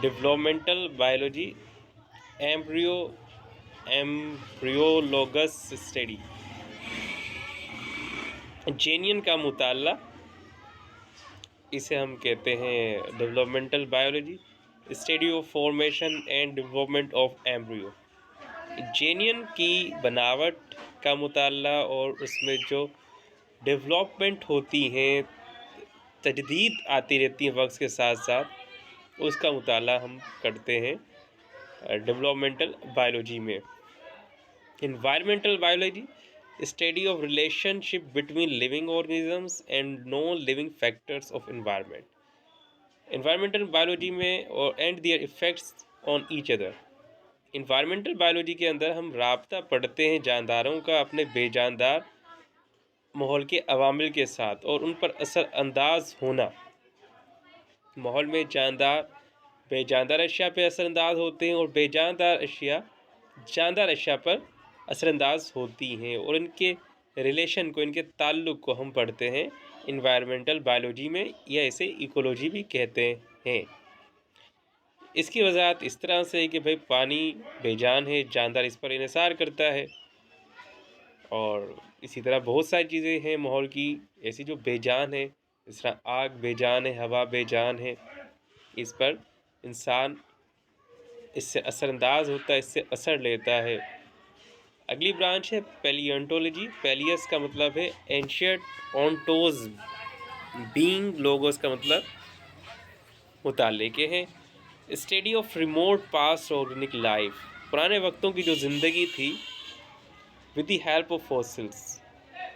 Developmental biology, एम्ब्रियोलॉगस study, genuine का मुताला, इसे हम कहते हैं developmental biology, study of formation and development of embryo. Genuine की बनावट का मुताला और उसमें जो डेवलपमेंट होती हैं, तजदीद आती रहती है वक्त के साथ साथ, उसका मुताला हम करते हैं डेवलपमेंटल बायोलॉजी में। Environmental biology, study of relationship between living organisms and non living factors of environment. Environmental biology में और and their effects on each other. Environmental biology के अंदर हम राब्ता पढ़ते हैं जानदारों का अपने बेजानदार माहौल के अवामिल के साथ और उन पर असर अंदाज होना। माहौल में बेजानदार अशिया पर असर अंदाज होते हैं और बेजानदार अशिया जानदार अशिया पर असरअंदाज होती हैं, और इनके रिलेशन को, इनके ताल्लुक़ को हम पढ़ते हैं इन्वायरमेंटल बायोलॉजी में, या इसे इकोलॉजी भी कहते हैं। इसकी वजाहत इस तरह से है कि भाई पानी बेजान है, जानदार इस पर इन्हिसार करता है, और इसी तरह बहुत सारी चीज़ें हैं माहौल की ऐसी जो बेजान है, इस तरह आग बेजान है, हवा बेजान है, इस पर इंसान इससे असरअंदाज होता है, इससे असर लेता है। अगली ब्रांच है पैलियोंटोलॉजी। पैलियस का मतलब है एंशियंट, ऑन्टोज बीइंग, लोगोस का मतलब मुताल्ले के हैं। Study of remote past organic life, पुराने वक्तों की जो ज़िंदगी थी with the help of fossils,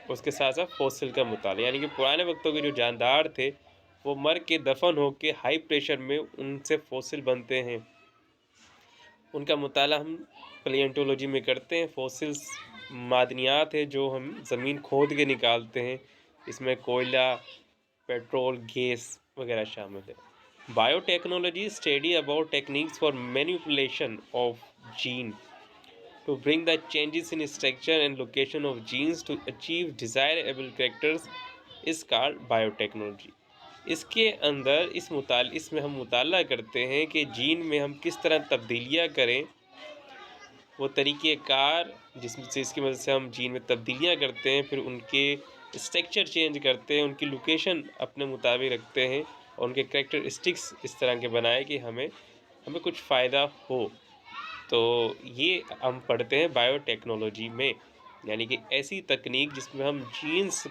उसके साथ साथ फॉसिल का मुताला, यानी कि पुराने वक्तों के जो जानदार थे वो मर के दफन हो के हाई प्रेशर में उनसे फॉसिल बनते हैं, उनका मुताला हम पैलियोंटोलॉजी में करते हैं। फॉसिल्स मादनियात है जो हम ज़मीन खोद के निकालते हैं, इसमें कोयला, पेट्रोल, गैस वगैरह शामिल है। Biotechnology, study about techniques for manipulation of gene to bring the changes in structure and location of genes to achieve desirable characters is called biotechnology. इसके अंदर इसमें हम मुताला करते हैं कि जीन में हम किस तरह तब्दीलियाँ करें, वो तरीक़ेकार जिसकी मदद से हम जीन में तब्दीलियाँ करते हैं, फिर उनके स्ट्रक्चर चेंज करते हैं, उनकी लोकेशन अपने मुताबिक रखते हैं, और उनके कैरेक्टरिस्टिक्स इस तरह के बनाए कि हमें कुछ फ़ायदा हो। तो ये हम पढ़ते हैं बायोटेक्नोलॉजी में, यानी कि ऐसी तकनीक जिसमें हम जीन्स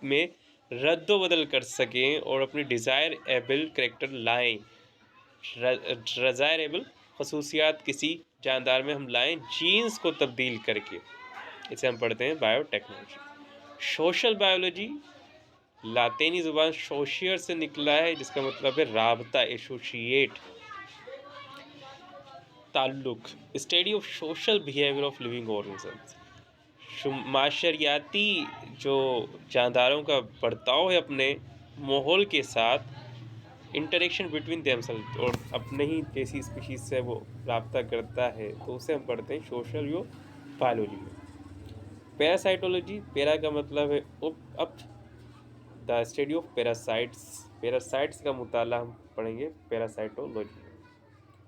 में रद्द-बदल कर सकें और अपनी डिज़ायरेबल कैरेक्टर लाएँ, डिज़ायरेबल खसूसियात किसी जानदार में हम लाएँ जीन्स को तब्दील करके, इसे हम पढ़ते हैं बायोटेक्नोलॉजी। सोशल बायोलॉजी लातीनी ज़ुबान सोशियर से निकला है, जिसका मतलब है राबता, एसोसिएट, ताल्लुक़। Study of social behaviour of living organisms, माशरियाती जो जानदारों का बर्ताव है अपने माहौल के साथ, इंटरेक्शन बिटवीन देमसेल्फ, और अपने ही जैसी स्पीशीज़ से वो राब्ता करता है, तो उसे हम पढ़ते हैं सोशल बायोलॉजी में। पैरासाइटोलॉजी, पैरा का मतलब है up, the study of parasites, parasites का मुताला हम पढ़ेंगे पैरासाइटोलॉजी।